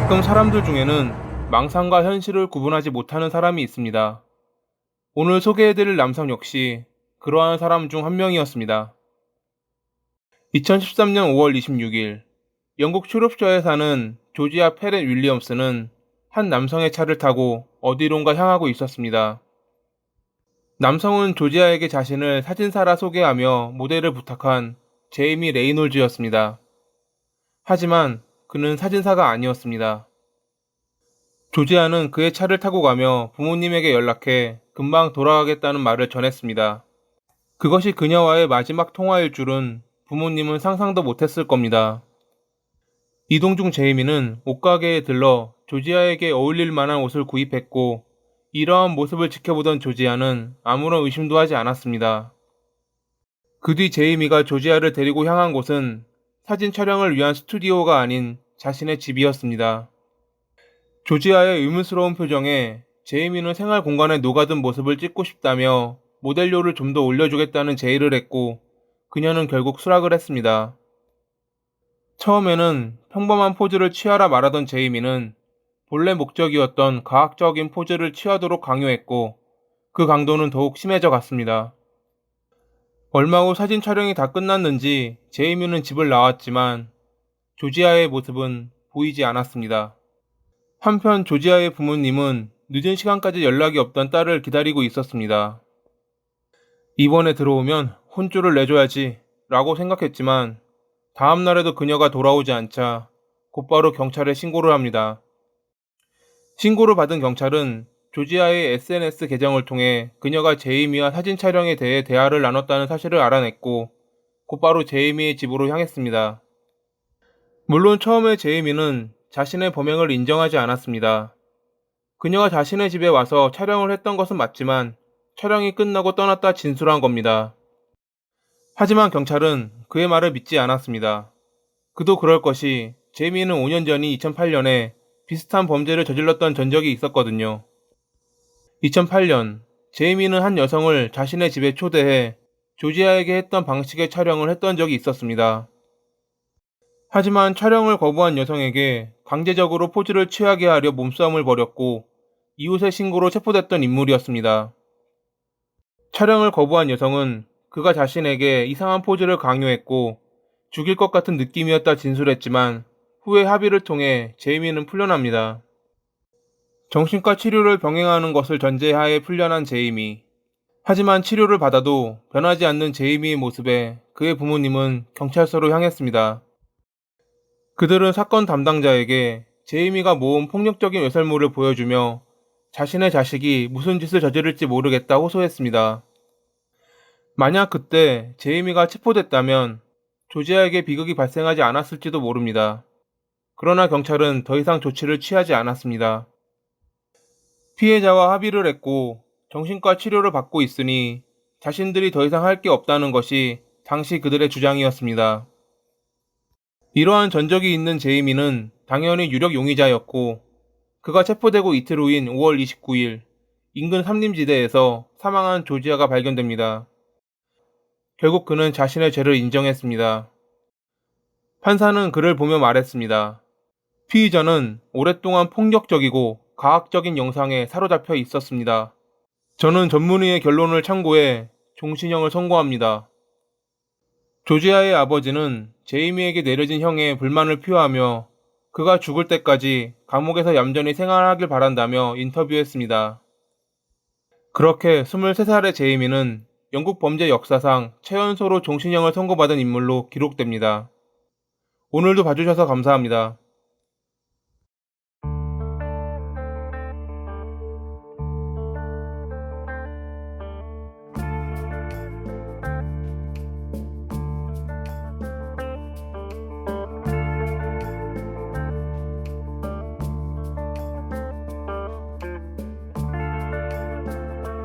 가끔 사람들 중에는 망상과 현실을 구분하지 못하는 사람이 있습니다. 오늘 소개해드릴 남성 역시 그러한 사람 중 한 명이었습니다. 2013년 5월 26일, 영국 쇼rop셔에 사는 조지아 페렛 윌리엄스는 한 남성의 차를 타고 어디론가 향하고 있었습니다. 남성은 조지아에게 자신을 사진사라 소개하며 모델을 부탁한 제이미 레이놀즈였습니다. 하지만 그는 사진사가 아니었습니다. 조지아는 그의 차를 타고 가며 부모님에게 연락해 금방 돌아가겠다는 말을 전했습니다. 그것이 그녀와의 마지막 통화일 줄은 부모님은 상상도 못했을 겁니다. 이동 중 제이미는 옷가게에 들러 조지아에게 어울릴 만한 옷을 구입했고, 이러한 모습을 지켜보던 조지아는 아무런 의심도 하지 않았습니다. 그 뒤 제이미가 조지아를 데리고 향한 곳은 사진 촬영을 위한 스튜디오가 아닌 자신의 집이었습니다. 조지아의 의문스러운 표정에 제이미는 생활 공간에 녹아든 모습을 찍고 싶다며 모델료를 좀 더 올려주겠다는 제의를 했고, 그녀는 결국 수락을 했습니다. 처음에는 평범한 포즈를 취하라 말하던 제이미는 본래 목적이었던 과학적인 포즈를 취하도록 강요했고, 그 강도는 더욱 심해져 갔습니다. 얼마 후 사진 촬영이 다 끝났는지 제이미는 집을 나왔지만 조지아의 모습은 보이지 않았습니다. 한편 조지아의 부모님은 늦은 시간까지 연락이 없던 딸을 기다리고 있었습니다. 이번에 들어오면 혼쭐을 내줘야지 라고 생각했지만 다음 날에도 그녀가 돌아오지 않자 곧바로 경찰에 신고를 합니다. 신고를 받은 경찰은 조지아의 SNS 계정을 통해 그녀가 제이미와 사진 촬영에 대해 대화를 나눴다는 사실을 알아냈고, 곧바로 제이미의 집으로 향했습니다. 물론 처음에 제이미는 자신의 범행을 인정하지 않았습니다. 그녀가 자신의 집에 와서 촬영을 했던 것은 맞지만 촬영이 끝나고 떠났다 진술한 겁니다. 하지만 경찰은 그의 말을 믿지 않았습니다. 그도 그럴 것이 제이미는 5년 전인 2008년에 비슷한 범죄를 저질렀던 전적이 있었거든요. 2008년, 제이미는 한 여성을 자신의 집에 초대해 조지아에게 했던 방식의 촬영을 했던 적이 있었습니다. 하지만 촬영을 거부한 여성에게 강제적으로 포즈를 취하게 하려 몸싸움을 벌였고, 이웃의 신고로 체포됐던 인물이었습니다. 촬영을 거부한 여성은 그가 자신에게 이상한 포즈를 강요했고 죽일 것 같은 느낌이었다 진술했지만, 후에 합의를 통해 제이미는 풀려납니다. 정신과 치료를 병행하는 것을 전제하에 풀려난 제이미. 하지만 치료를 받아도 변하지 않는 제이미의 모습에 그의 부모님은 경찰서로 향했습니다. 그들은 사건 담당자에게 제이미가 모은 폭력적인 외설물을 보여주며 자신의 자식이 무슨 짓을 저지를지 모르겠다 호소했습니다. 만약 그때 제이미가 체포됐다면 조지아에게 비극이 발생하지 않았을지도 모릅니다. 그러나 경찰은 더 이상 조치를 취하지 않았습니다. 피해자와 합의를 했고 정신과 치료를 받고 있으니 자신들이 더 이상 할 게 없다는 것이 당시 그들의 주장이었습니다. 이러한 전적이 있는 제이미는 당연히 유력 용의자였고, 그가 체포되고 이틀 후인 5월 29일 인근 삼림지대에서 사망한 조지아가 발견됩니다. 결국 그는 자신의 죄를 인정했습니다. 판사는 그를 보며 말했습니다. 피의자는 오랫동안 폭력적이고 가학적인 영상에 사로잡혀 있었습니다. 저는 전문의의 결론을 참고해 종신형을 선고합니다. 조지아의 아버지는 제이미에게 내려진 형에 불만을 표하며 그가 죽을 때까지 감옥에서 얌전히 생활하길 바란다며 인터뷰했습니다. 그렇게 23살의 제이미는 영국 범죄 역사상 최연소로 종신형을 선고받은 인물로 기록됩니다. 오늘도 봐주셔서 감사합니다.